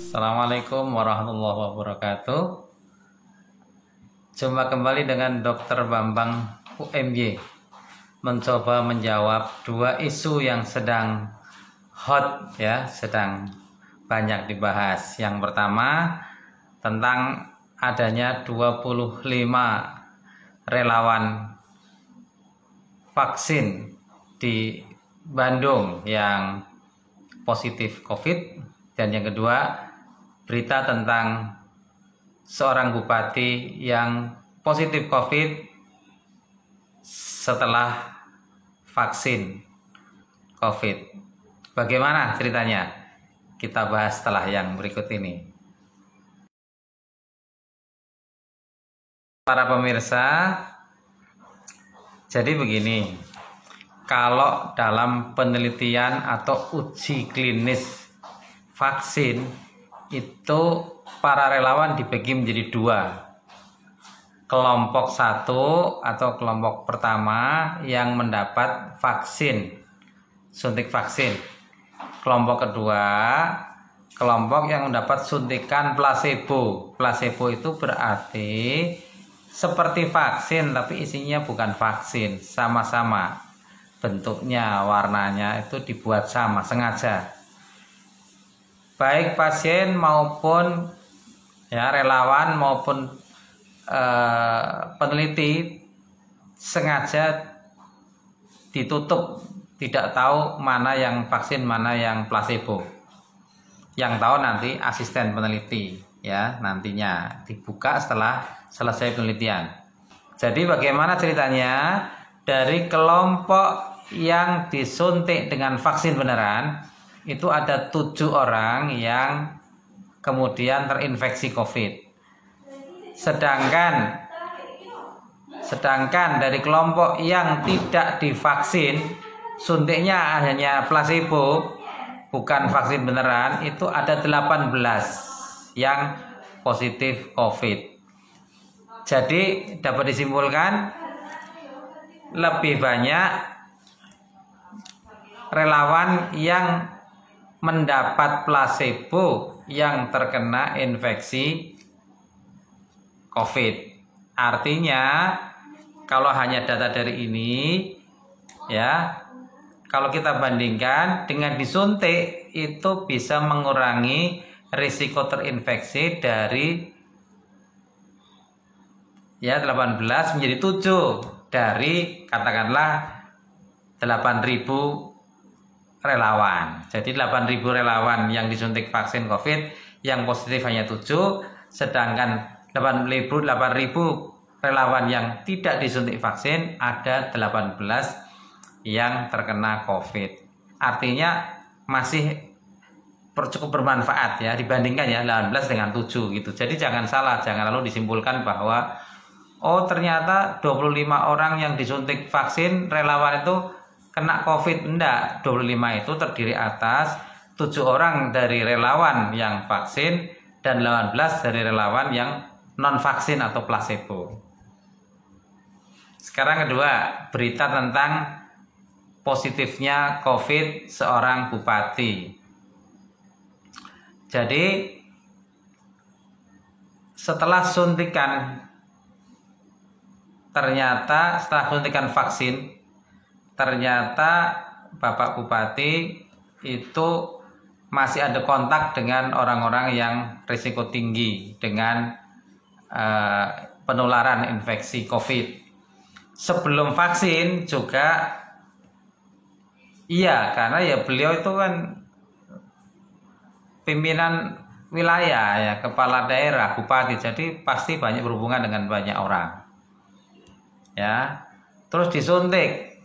Assalamualaikum warahmatullahi wabarakatuh. Jumpa kembali dengan Dr. Bambang UMY, mencoba menjawab dua isu yang sedang hot ya, sedang banyak dibahas. Yang pertama tentang adanya 25 relawan vaksin di Bandung yang positif COVID, dan yang kedua berita tentang seorang bupati yang positif COVID setelah vaksin COVID. Bagaimana ceritanya? Kita bahas setelah yang berikut ini. Para pemirsa, jadi begini, kalau dalam penelitian atau uji klinis vaksin itu para relawan dibagi menjadi dua. Kelompok satu atau kelompok pertama yang mendapat vaksin, suntik vaksin. Kelompok kedua, kelompok yang mendapat suntikan placebo. Placebo itu berarti seperti vaksin tapi isinya bukan vaksin, sama-sama bentuknya, warnanya itu dibuat sama sengaja. Baik pasien maupun ya relawan maupun peneliti sengaja ditutup, tidak tahu mana yang vaksin mana yang placebo. Yang tahu nanti asisten peneliti ya, nantinya dibuka setelah selesai penelitian. Jadi bagaimana ceritanya? Dari kelompok yang disuntik dengan vaksin beneran itu ada 7 orang yang kemudian terinfeksi COVID. Sedangkan dari kelompok yang tidak divaksin, suntiknya hanya placebo, bukan vaksin beneran, itu ada 18 yang positif COVID. Jadi dapat disimpulkan lebih banyak relawan yang mendapat placebo yang terkena infeksi COVID. Artinya kalau hanya data dari ini ya, kalau kita bandingkan dengan disuntik itu bisa mengurangi risiko terinfeksi dari ya 18 menjadi 7 dari katakanlah 8.000 relawan. Jadi 8.000 relawan yang disuntik vaksin COVID yang positif hanya 7, sedangkan 8.000 relawan yang tidak disuntik vaksin ada 18 yang terkena COVID. Artinya masih cukup bermanfaat ya dibandingkan ya 18 dengan 7 gitu. Jadi jangan salah, jangan lalu disimpulkan bahwa oh ternyata 25 orang yang disuntik vaksin relawan itu kena COVID. Enggak, 25 itu terdiri atas 7 orang dari relawan yang vaksin dan 18 dari relawan yang non vaksin atau placebo. Sekarang kedua, berita tentang positifnya COVID seorang bupati. Jadi setelah suntikan vaksin, ternyata Bapak Bupati itu masih ada kontak dengan orang-orang yang risiko tinggi dengan penularan infeksi COVID. Sebelum vaksin juga iya, karena ya beliau itu kan pimpinan wilayah ya, kepala daerah, bupati, jadi pasti banyak berhubungan dengan banyak orang. Ya, terus disuntik.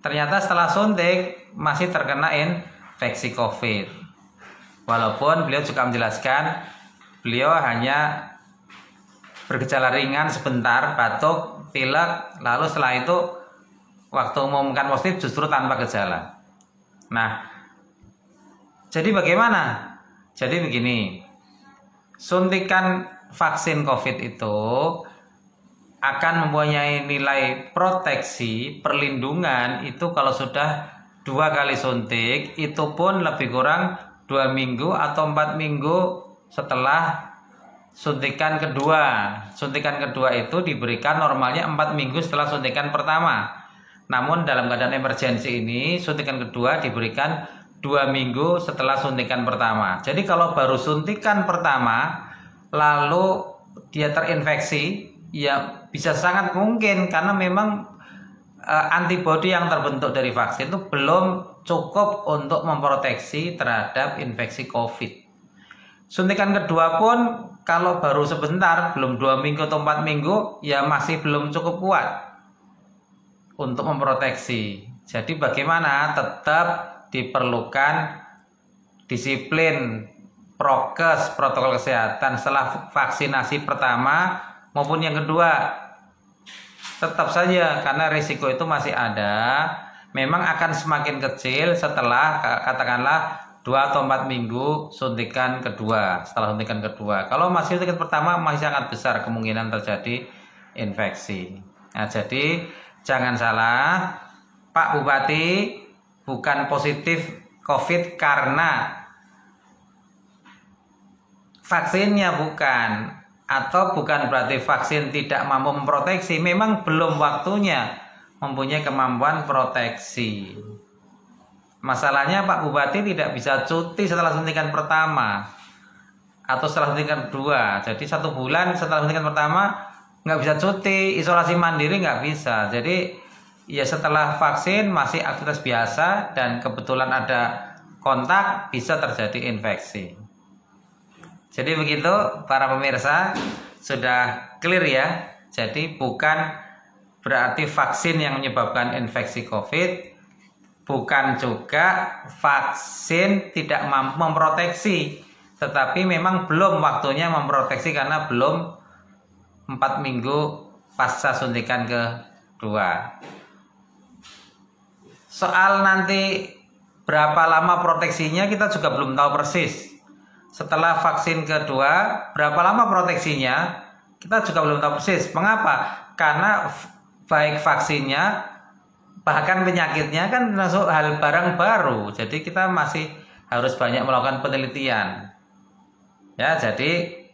Ternyata setelah suntik masih terkena infeksi COVID. Walaupun beliau juga menjelaskan beliau hanya bergejala ringan sebentar, batuk, pilek, lalu setelah itu waktu mengumumkan positif justru tanpa gejala. Nah, jadi bagaimana? Jadi begini, suntikan vaksin COVID itu akan mempunyai nilai proteksi, perlindungan itu kalau sudah 2 kali suntik, itu pun lebih kurang 2 minggu atau 4 minggu setelah suntikan kedua. Suntikan kedua itu diberikan normalnya 4 minggu setelah suntikan pertama. Namun dalam keadaan emergensi ini, suntikan kedua diberikan 2 minggu setelah suntikan pertama. Jadi kalau baru suntikan pertama, lalu dia terinfeksi, ya bisa sangat mungkin karena memang antibodi yang terbentuk dari vaksin itu belum cukup untuk memproteksi terhadap infeksi COVID. Suntikan kedua pun kalau baru sebentar, belum 2 minggu atau 4 minggu, ya masih belum cukup kuat untuk memproteksi. Jadi bagaimana? Tetap diperlukan disiplin prokes, protokol kesehatan setelah vaksinasi pertama maupun yang kedua. Tetap saja karena risiko itu masih ada, memang akan semakin kecil setelah katakanlah 2 atau 4 minggu suntikan kedua. Setelah suntikan kedua, kalau masih suntikan pertama masih sangat besar kemungkinan terjadi infeksi. Nah, jadi jangan salah, Pak Bupati bukan positif COVID karena vaksinnya bukan, atau bukan berarti vaksin tidak mampu memproteksi, memang belum waktunya mempunyai kemampuan proteksi. Masalahnya Pak Bupati tidak bisa cuti setelah suntikan pertama atau setelah suntikan kedua. Jadi 1 bulan setelah suntikan pertama nggak bisa cuti, isolasi mandiri nggak bisa. Jadi ya setelah vaksin masih aktivitas biasa dan kebetulan ada kontak, bisa terjadi infeksi. Jadi begitu para pemirsa, sudah clear ya. Jadi bukan berarti vaksin yang menyebabkan infeksi COVID, bukan juga vaksin tidak mampu memproteksi, tetapi memang belum waktunya memproteksi karena belum 4 minggu pasca suntikan kedua. Soal nanti berapa lama proteksinya kita juga belum tahu persis. Setelah vaksin kedua, berapa lama proteksinya kita juga belum tahu persis. Mengapa? Karena baik vaksinnya, bahkan penyakitnya kan termasuk hal barang baru. Jadi kita masih harus banyak melakukan penelitian. Ya, jadi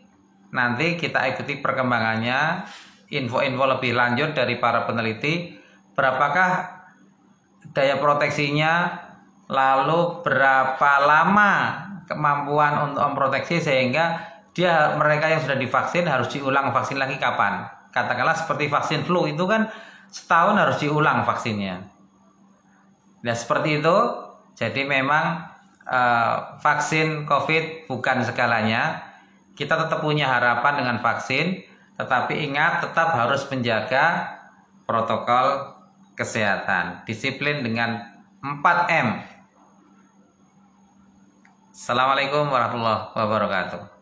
nanti kita ikuti perkembangannya, info-info lebih lanjut dari para peneliti. Berapakah daya proteksinya, lalu berapa lama kemampuan untuk memproteksi sehingga mereka yang sudah divaksin harus diulang vaksin lagi kapan? Katakanlah seperti vaksin flu itu kan setahun harus diulang vaksinnya. Nah seperti itu. Jadi memang vaksin COVID bukan segalanya. Kita tetap punya harapan dengan vaksin, tetapi ingat tetap harus menjaga protokol kesehatan, disiplin dengan 4M. Assalamualaikum warahmatullahi wabarakatuh.